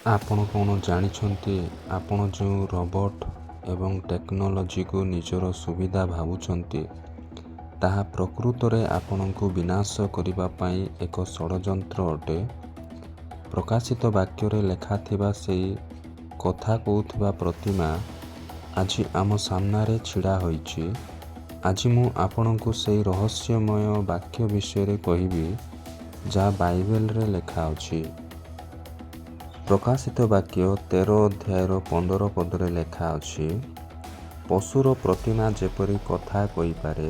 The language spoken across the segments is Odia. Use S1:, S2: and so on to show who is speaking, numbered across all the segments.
S1: ଆପଣ କ'ଣ ଜାଣିଛନ୍ତି, ଆପଣ ଯେଉଁ ରୋବୋଟ୍ ଏବଂ ଟେକ୍ନୋଲୋଜିକୁ ନିଜର ସୁବିଧା ଭାବୁଛନ୍ତି, ତାହା ପ୍ରକୃତରେ ଆପଣଙ୍କୁ ବିନାଶ କରିବା ପାଇଁ ଏକ ଷଡ଼ଯନ୍ତ୍ର ଅଟେ। ପ୍ରକାଶିତ ବାକ୍ୟରେ ଲେଖାଥିବା ସେହି କଥା କହୁଥିବା ପ୍ରତିମା ଆଜି ଆମ ସାମ୍ନାରେ ଛିଡ଼ା ହୋଇଛି। ଆଜି ମୁଁ ଆପଣଙ୍କୁ ସେହି ରହସ୍ୟମୟ ବାକ୍ୟ ବିଷୟରେ କହିବି, ଯାହା ବାଇବେଲରେ ଲେଖା ଅଛି। ପ୍ରକାଶିତ ବାକ୍ୟ 13 ଅଧ୍ୟାୟର 15 ପଦରେ ଲେଖା ଅଛି, ପଶୁର ପ୍ରତିମା ଯେପରି କଥା କହିପାରେ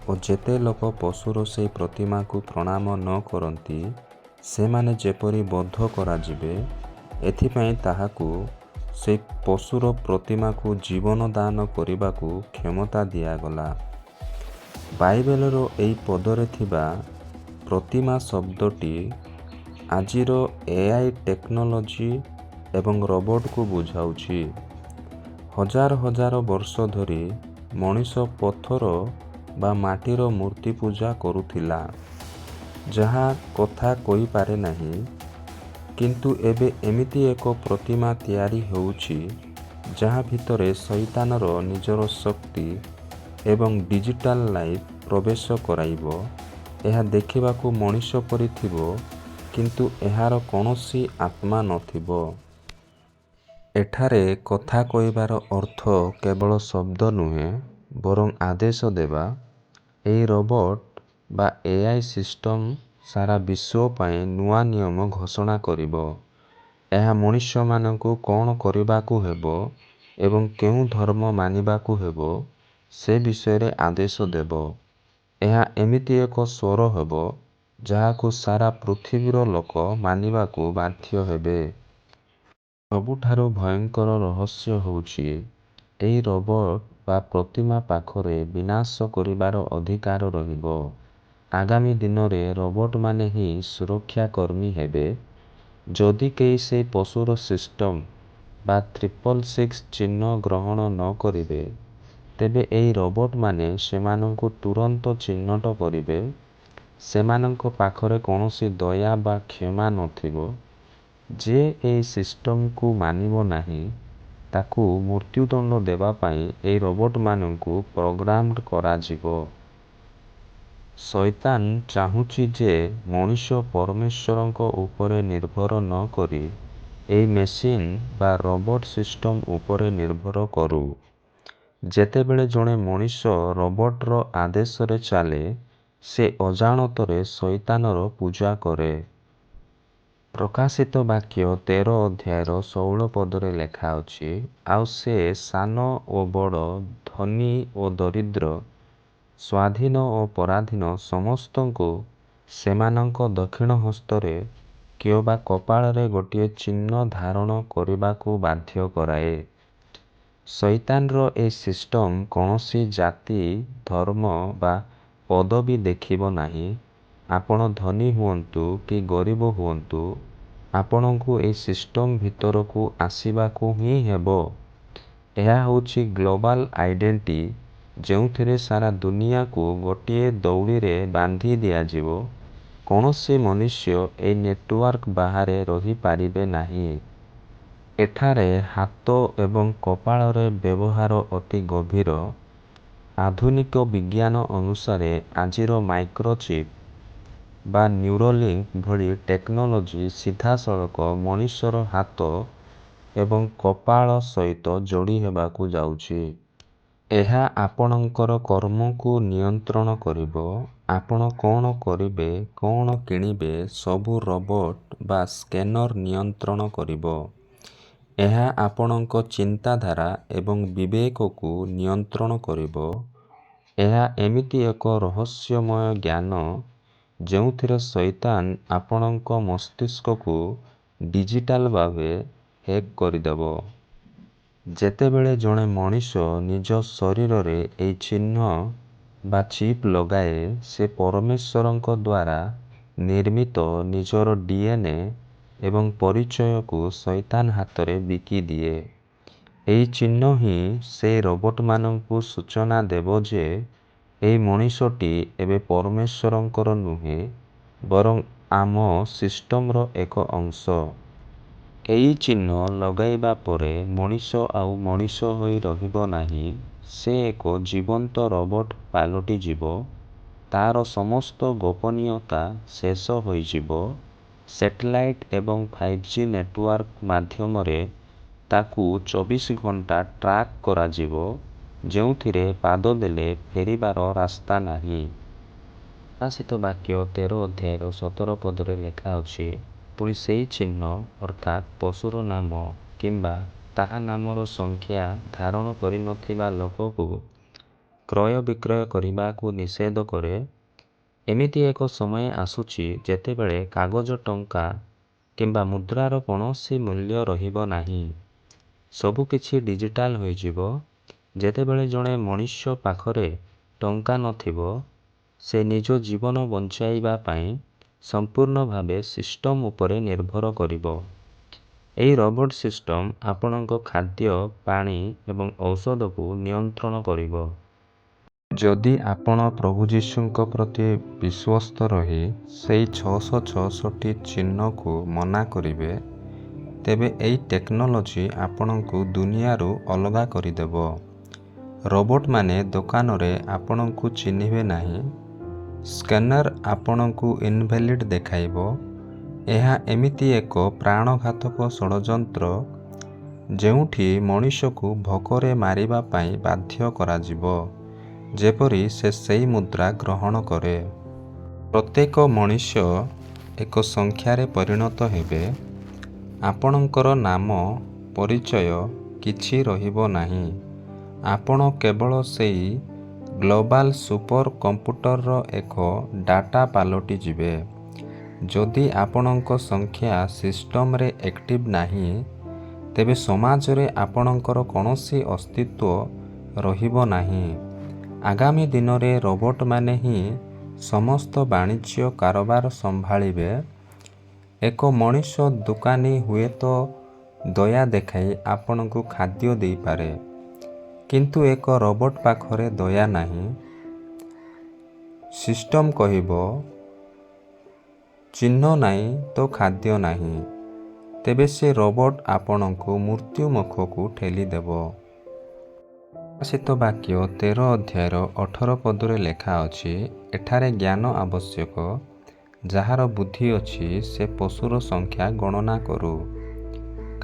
S1: ଓ ଯେତେ ଲୋକ ପଶୁର ସେହି ପ୍ରତିମାକୁ ପ୍ରଣାମ ନ କରନ୍ତି, ସେମାନେ ଯେପରି ବଧ କରାଯିବେ, ଏଥିପାଇଁ ତାହାକୁ ସେହି ପଶୁର ପ୍ରତିମାକୁ ଜୀବନ ଦାନ କରିବାକୁ କ୍ଷମତା ଦିଆଗଲା। ବାଇବେଲର ଏହି ପଦରେ ଥିବା ପ୍ରତିମା ଶବ୍ଦଟି ଆଜିର AI ଟେକ୍ନୋଲୋଜି ଏବଂ ରୋବୋଟକୁ ବୁଝାଉଛି। ହଜାର ହଜାର ବର୍ଷ ଧରି ମଣିଷ ପଥର ବା ମାଟିର ମୂର୍ତ୍ତି ପୂଜା କରୁଥିଲା, ଯାହା କଥା କହିପାରେ ନାହିଁ। କିନ୍ତୁ ଏବେ ଏମିତି ଏକ ପ୍ରତିମା ତିଆରି ହେଉଛି, ଯାହା ଭିତରେ ଶୈତାନର ନିଜର ଶକ୍ତି ଏବଂ ଡିଜିଟାଲ ଲାଇଫ୍ ପ୍ରବେଶ କରାଇବ। ଏହା ଦେଖିବାକୁ ମଣିଷ ପରି ଥିବ, କିନ୍ତୁ ଏହାର କୌଣସି ଆତ୍ମା ନଥିବ। ଏଠାରେ କଥା କହିବାର ଅର୍ଥ କେବଳ ଶବ୍ଦ ନୁହେଁ, ବରଂ ଆଦେଶ ଦେବା। ଏହି ରୋବୋଟ୍ ବା AI ସିଷ୍ଟମ୍ ସାରା ବିଶ୍ୱ ପାଇଁ ନୂଆ ନିୟମ ଘୋଷଣା କରିବ। ଏହା ମଣିଷମାନଙ୍କୁ କ'ଣ କରିବାକୁ ହେବ ଏବଂ କେଉଁ ଧର୍ମ ମାନିବାକୁ ହେବ, ସେ ବିଷୟରେ ଆଦେଶ ଦେବ। ଏହା ଏମିତି ଏକ ସ୍ୱର ହେବ, ଯାହାକୁ ସାରା ପୃଥିବୀର ଲୋକ ମାନିବାକୁ ବାଧ୍ୟ ହେବେ। ସବୁଠାରୁ ଭୟଙ୍କର ରହସ୍ୟ ହେଉଛି, ଏହି ରୋବୋଟ୍ ବା ପ୍ରତିମା ପାଖରେ ବିନାଶ କରିବାର ଅଧିକାର ରହିବ। ଆଗାମୀ ଦିନରେ ରୋବୋଟମାନେ ହିଁ ସୁରକ୍ଷା କର୍ମୀ ହେବେ। ଯଦି କେହି ସେହି ପଶୁର ସିଷ୍ଟମ୍ ବା 666 ଚିହ୍ନ ଗ୍ରହଣ ନ କରିବେ, ତେବେ ଏହି ରୋବୋଟମାନେ ସେମାନଙ୍କୁ ତୁରନ୍ତ ଚିହ୍ନଟ କରିବେ। ସେମାନଙ୍କ ପାଖରେ କୌଣସି ଦୟା ବା କ୍ଷମା ନଥିବ। ଯେ ଏହି ସିଷ୍ଟମକୁ ମାନିବ ନାହିଁ, ତାକୁ ମୃତ୍ୟୁଦଣ୍ଡ ଦେବା ପାଇଁ ଏହି ରୋବୋଟମାନଙ୍କୁ ପ୍ରୋଗ୍ରାମ କରାଯିବ। ଶୈତାନ ଚାହୁଁଛି ଯେ ମଣିଷ ପରମେଶ୍ୱରଙ୍କ ଉପରେ ନିର୍ଭର ନ କରି ଏହି ମେସିନ୍ ବା ରୋବୋଟ୍ ସିଷ୍ଟମ ଉପରେ ନିର୍ଭର କରୁ। ଯେତେବେଳେ ଜଣେ ମଣିଷ ରୋବୋଟର ଆଦେଶରେ ଚାଲେ, ସେ ଅଜାଣତରେ ଶୈତାନର ପୂଜା କରେ। ପ୍ରକାଶିତ ବାକ୍ୟ 13 ଅଧ୍ୟାୟର 16 ପଦରେ ଲେଖା ଅଛି, ଆଉ ସେ ସାନ ଓ ବଡ଼, ଧନୀ ଓ ଦରିଦ୍ର, ସ୍ୱାଧୀନ ଓ ପରାଧୀନ ସମସ୍ତଙ୍କୁ ସେମାନଙ୍କ ଦକ୍ଷିଣ ହସ୍ତରେ କିମ୍ବା କପାଳରେ ଗୋଟିଏ ଚିହ୍ନ ଧାରଣ କରିବାକୁ ବାଧ୍ୟ କରାଏ। ଶୈତାନର ଏହି ସିଷ୍ଟମ କୌଣସି ଜାତି, ଧର୍ମ ବା ପଦବୀ ଦେଖିବ ନାହିଁ। ଆପଣ ଧନୀ ହୁଅନ୍ତୁ କି ଗରିବ ହୁଅନ୍ତୁ, ଆପଣଙ୍କୁ ଏହି ସିଷ୍ଟମ ଭିତରକୁ ଆସିବାକୁ ହିଁ ହେବ। ଏହା ହେଉଛି ଗ୍ଲୋବାଲ ଆଇଡେଣ୍ଟି, ଯେଉଁଥିରେ ସାରା ଦୁନିଆକୁ ଗୋଟିଏ ଦଉଡ଼ିରେ ବାନ୍ଧି ଦିଆଯିବ। କୌଣସି ମନୁଷ୍ୟ ଏହି ନେଟୱାର୍କ ବାହାରେ ରହିପାରିବେ ନାହିଁ। ଏଠାରେ ହାତ ଏବଂ କପାଳର ବ୍ୟବହାର ଅତି ଗଭୀର। ଆଧୁନିକ ବିଜ୍ଞାନ ଅନୁସାରେ ଆଜିର ମାଇକ୍ରୋଚିପ୍ ବା ନ୍ୟୁରୋଲିଙ୍କ୍ ଭଳି ଟେକ୍ନୋଲୋଜି ସିଧାସଳଖ ମଣିଷର ହାତ ଏବଂ କପାଳ ସହିତ ଯୋଡ଼ି ହେବାକୁ ଯାଉଛି। ଏହା ଆପଣଙ୍କର କର୍ମକୁ ନିୟନ୍ତ୍ରଣ କରିବ। ଆପଣ କ'ଣ କରିବେ, କ'ଣ କିଣିବେ, ସବୁ ରୋବୋଟ୍ ବା ସ୍କାନର ନିୟନ୍ତ୍ରଣ କରିବ। ଏହା ଆପଣଙ୍କ ଚିନ୍ତାଧାରା ଏବଂ ବିବେକକୁ ନିୟନ୍ତ୍ରଣ କରିବ। ଏହା ଏମିତି ଏକ ରହସ୍ୟମୟ ଜ୍ଞାନ, ଯେଉଁଥିରେ ଶୈତାନ ଆପଣଙ୍କ ମସ୍ତିଷ୍କକୁ ଡିଜିଟାଲ ଭାବେ ହ୍ୟାକ୍ କରିଦେବ। ଯେତେବେଳେ ଜଣେ ମଣିଷ ନିଜ ଶରୀରରେ ଏହି ଚିହ୍ନ ବା ଚିପ୍ ଲଗାଏ, ସେ ପରମେଶ୍ୱରଙ୍କ ଦ୍ୱାରା ନିର୍ମିତ ନିଜର DNA ଏବଂ ପରିଚୟକୁ ଶୈତାନ ହାତରେ ବିକିଦିଏ। ଏହି ଚିହ୍ନ ହିଁ ସେହି ରୋବୋଟମାନଙ୍କୁ ସୂଚନା ଦେବ ଯେ ଏହି ମଣିଷଟି ଏବେ ପରମେଶ୍ୱରଙ୍କର ନୁହେଁ, ବରଂ ଆମ ସିଷ୍ଟମର ଏକ ଅଂଶ। ଏହି ଚିହ୍ନ ଲଗାଇବା ପରେ ମଣିଷ ଆଉ ମଣିଷ ହୋଇ ରହିବ ନାହିଁ। ସେ ଏକ ଜୀବନ୍ତ ରୋବୋଟ ପାଲଟିଯିବ। ତା'ର ସମସ୍ତ ଗୋପନୀୟତା ଶେଷ ହୋଇଯିବ। ସ୍ୟାଟେଲାଇଟ୍ ଏବଂ 5G ନେଟୱାର୍କ ମାଧ୍ୟମରେ ତାକୁ 24 ଘଣ୍ଟା ଟ୍ରାକ୍ କରାଯିବ, ଯେଉଁଥିରେ ପାଦ ଦେଲେ ଫେରିବାର ରାସ୍ତା ନାହିଁ। ପ୍ରକାଶିତ ବାକ୍ୟ 13 ଅଧ୍ୟାୟର 17 ପଦରେ ଲେଖା ଅଛି, ପୁଣି ସେହି ଚିହ୍ନ ଅର୍ଥାତ୍ ପଶୁର ନାମ କିମ୍ବା ତାହା ନାମର ସଂଖ୍ୟା ଧାରଣ କରିନଥିବା ଲୋକକୁ କ୍ରୟ ବିକ୍ରୟ କରିବାକୁ ନିଷେଧ କରେ। ଏମିତି ଏକ ସମୟ ଆସୁଛି ଯେତେବେଳେ କାଗଜ ଟଙ୍କା କିମ୍ବା ମୁଦ୍ରାର କୌଣସି ମୂଲ୍ୟ ରହିବ ନାହିଁ। ସବୁକିଛି ଡିଜିଟାଲ ହୋଇଯିବ। ଯେତେବେଳେ ଜଣେ ମଣିଷ ପାଖରେ ଟଙ୍କା ନଥିବ, ସେ ନିଜ ଜୀବନ ବଞ୍ଚାଇବା ପାଇଁ ସମ୍ପୂର୍ଣ୍ଣ ଭାବେ ସିଷ୍ଟମ ଉପରେ ନିର୍ଭର କରିବ। ଏହି ରୋବୋଟ ସିଷ୍ଟମ ଆପଣଙ୍କ ଖାଦ୍ୟ, ପାଣି ଏବଂ ଔଷଧକୁ ନିୟନ୍ତ୍ରଣ କରିବ। ଯଦି ଆପଣ ପ୍ରଭୁ ଯୀଶୁଙ୍କ ପ୍ରତି ବିଶ୍ୱସ୍ତ ରହି ସେହି 666ଟି ଚିହ୍ନକୁ ମନା କରିବେ, ତେବେ ଏହି ଟେକ୍ନୋଲୋଜି ଆପଣଙ୍କୁ ଦୁନିଆରୁ ଅଲଗା କରିଦେବ। ରୋବୋଟମାନେ ଦୋକାନରେ ଆପଣଙ୍କୁ ଚିହ୍ନିବେ ନାହିଁ। ସ୍କାନର ଆପଣଙ୍କୁ ଇନଭ୍ୟାଲିଡ୍ ଦେଖାଇବ। ଏହା ଏମିତି ଏକ ପ୍ରାଣଘାତକ ଷଡ଼ଯନ୍ତ୍ର ଯେଉଁଠି ମଣିଷକୁ ଭୋକରେ ମାରିବା ପାଇଁ ବାଧ୍ୟ କରାଯିବ, ଯେପରି ସେ ସେହି ମୁଦ୍ରା ଗ୍ରହଣ କରେ। ପ୍ରତ୍ୟେକ ମଣିଷ ଏକ ସଂଖ୍ୟାରେ ପରିଣତ ହେବେ। ଆପଣଙ୍କର ନାମ, ପରିଚୟ କିଛି ରହିବ ନାହିଁ। ଆପଣ କେବଳ ସେହି ଗ୍ଲୋବାଲ ସୁପର କମ୍ପ୍ୟୁଟରର ଏକ ଡାଟା ପାଲଟିଯିବେ। ଯଦି ଆପଣଙ୍କ ସଂଖ୍ୟା ସିଷ୍ଟମରେ ଏକ୍ଟିଭ ନାହିଁ, ତେବେ ସମାଜରେ ଆପଣଙ୍କର କୌଣସି ଅସ୍ତିତ୍ୱ ରହିବ ନାହିଁ। ଆଗାମୀ ଦିନରେ ରୋବୋଟମାନେ ହିଁ ସମସ୍ତ ବାଣିଜ୍ୟ କାରବାର ସମ୍ଭାଳିବେ। ଏକ ମଣିଷ ଦୋକାନୀ ହୁଏତ ଦୟା ଦେଖାଇ ଆପଣଙ୍କୁ ଖାଦ୍ୟ ଦେଇପାରେ, କିନ୍ତୁ ଏକ ରୋବୋଟ ପାଖରେ ଦୟା ନାହିଁ। ସିଷ୍ଟମ କହିବ, ଚିହ୍ନ ନାହିଁ ତ ଖାଦ୍ୟ ନାହିଁ। ତେବେ ସେ ରୋବୋଟ ଆପଣଙ୍କୁ ମୃତ୍ୟୁ ମୁଖକୁ ଠେଲିଦେବ। ପ୍ରକାଶିତ ବାକ୍ୟ 13 ଅଧ୍ୟାୟର 18 ପଦରେ ଲେଖା ଅଛି, ଏଠାରେ ଜ୍ଞାନ ଆବଶ୍ୟକ। ଯାହାର ବୁଦ୍ଧି ଅଛି ସେ ପଶୁର ସଂଖ୍ୟା ଗଣନା କରୁ,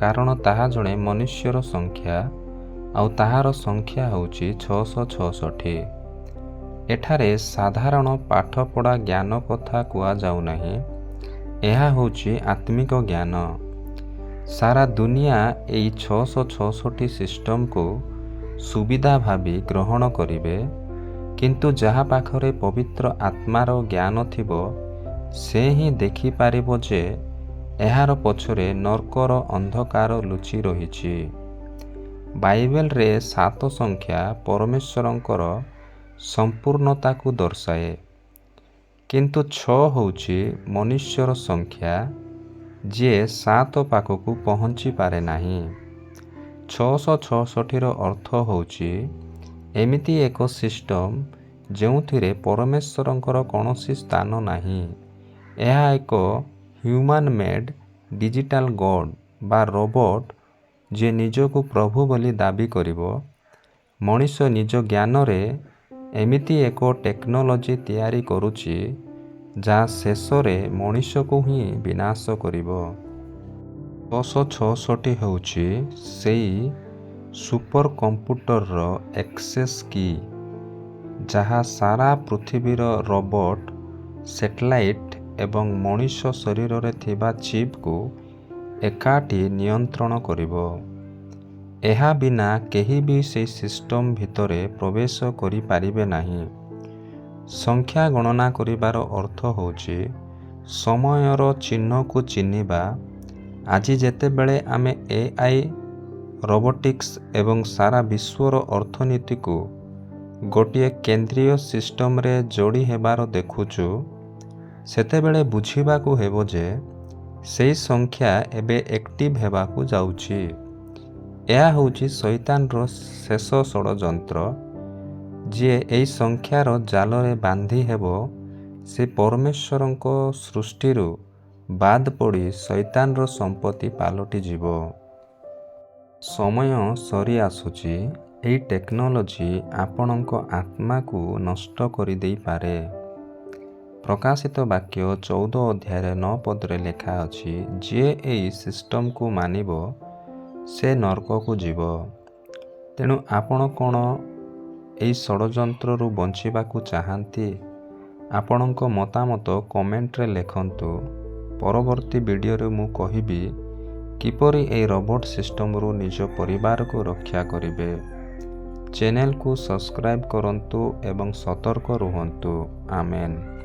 S1: କାରଣ ତାହା ଜଣେ ମନୁଷ୍ୟର ସଂଖ୍ୟା, ଆଉ ତାହାର ସଂଖ୍ୟା ହେଉଛି 666। ଏଠାରେ ସାଧାରଣ ପାଠପଢ଼ା ଜ୍ଞାନ କଥା କୁହାଯାଉନାହିଁ। ଏହା ହେଉଛି ଆତ୍ମିକ ଜ୍ଞାନ। ସାରା ଦୁନିଆ ଏହି 666ଟି ସିଷ୍ଟମକୁ ସୁବିଧା ଭାବି ଗ୍ରହଣ କରିବେ, କିନ୍ତୁ ଯାହା ପାଖରେ ପବିତ୍ର ଆତ୍ମାର ଜ୍ଞାନ ଥିବ, ସେ ହିଁ ଦେଖିପାରିବ ଯେ ଏହାର ପଛରେ ନର୍କର ଅନ୍ଧକାର ଲୁଚି ରହିଛି। ବାଇବେଲରେ 7 ସଂଖ୍ୟା ପରମେଶ୍ୱରଙ୍କର ସମ୍ପୂର୍ଣ୍ଣତାକୁ ଦର୍ଶାଏ, କିନ୍ତୁ 6 ହେଉଛି ମନୁଷ୍ୟର ସଂଖ୍ୟା, ଯିଏ 7 ପାଖକୁ ପହଞ୍ଚି ପାରେ ନାହିଁ। 666ର ଅର୍ଥ ହେଉଛି ଏମିତି ଏକ ସିଷ୍ଟମ ଯେଉଁଥିରେ ପରମେଶ୍ୱରଙ୍କର କୌଣସି ସ୍ଥାନ ନାହିଁ। ଏହା ଏକ ହ୍ୟୁମାନ ମେଡ୍ ଡିଜିଟାଲ ଗଡ୍ ବା ରୋବୋଟ ଯିଏ ନିଜକୁ ପ୍ରଭୁ ବୋଲି ଦାବି କରିବ। ମଣିଷ ନିଜ ଜ୍ଞାନରେ ଏମିତି ଏକ ଟେକ୍ନୋଲୋଜି ତିଆରି କରୁଛି ଯାହା ଶେଷରେ ମଣିଷକୁ ହିଁ ବିନାଶ କରିବ। 666ଟି ହେଉଛି ସେହି ସୁପର କମ୍ପ୍ୟୁଟରର ଏକ୍ସେସ୍ କି, ଯାହା ସାରା ପୃଥିବୀର ରୋବୋଟ, ସ୍ୟାଟେଲାଇଟ୍ ଏବଂ ମଣିଷ ଶରୀରରେ ଥିବା ଚିପ୍କୁ ଏକାଠି ନିୟନ୍ତ୍ରଣ କରିବ। ଏହା ବିନା କେହି ବି ସେହି ସିଷ୍ଟମ ଭିତରେ ପ୍ରବେଶ କରିପାରିବେ ନାହିଁ। ସଂଖ୍ୟା ଗଣନା କରିବାର ଅର୍ଥ ହେଉଛି ସମୟର ଚିହ୍ନକୁ ଚିହ୍ନିବା। ଆଜି ଯେତେବେଳେ ଆମେ AI, ରୋବୋଟିକ୍ସ ଏବଂ ସାରା ବିଶ୍ୱର ଅର୍ଥନୀତିକୁ ଗୋଟିଏ କେନ୍ଦ୍ରୀୟ ସିଷ୍ଟମରେ ଯୋଡ଼ି ହେବାର ଦେଖୁଛୁ, ସେତେବେଳେ ବୁଝିବାକୁ ହେବ ଯେ ସେହି ସଂଖ୍ୟା ଏବେ ଏକ୍ଟିଭ ହେବାକୁ ଯାଉଛି। ଏହା ହେଉଛି ଶୈତାନର ଶେଷ ଷଡ଼ଯନ୍ତ୍ର। ଯିଏ ଏହି ସଂଖ୍ୟାର ଜାଲରେ ବାନ୍ଧି ହେବ, ସେ ପରମେଶ୍ୱରଙ୍କ ସୃଷ୍ଟିରୁ ବାଦ ପଡ଼ି ଶୈତାନର ସମ୍ପତ୍ତି ପାଲଟିଯିବ। ସମୟ ସରି ଆସୁଛି। ଏହି ଟେକ୍ନୋଲୋଜି ଆପଣଙ୍କ ଆତ୍ମାକୁ ନଷ୍ଟ କରିଦେଇପାରେ। ପ୍ରକାଶିତ ବାକ୍ୟ 14 ଅଧ୍ୟାୟରେ 9 ପଦରେ ଲେଖା ଅଛି, ଯିଏ ଏହି ସିଷ୍ଟମକୁ ମାନିବ ସେ ନରକକୁ ଯିବ। ତେଣୁ ଆପଣ କ'ଣ ଏହି ଷଡ଼ଯନ୍ତ୍ରରୁ ବଞ୍ଚିବାକୁ ଚାହାନ୍ତି? ଆପଣଙ୍କ ମତାମତ କମେଣ୍ଟରେ ଲେଖନ୍ତୁ। ପରବର୍ତ୍ତୀ ଭିଡ଼ିଓରେ ମୁଁ କହିବି କିପରି ଏହି ରୋବୋଟ ସିଷ୍ଟମରୁ ନିଜ ପରିବାରକୁ ରକ୍ଷା କରିବେ। ଚ୍ୟାନେଲକୁ ସବସ୍କ୍ରାଇବ୍ କରନ୍ତୁ ଏବଂ ସତର୍କ ରୁହନ୍ତୁ। ଆମେନ୍।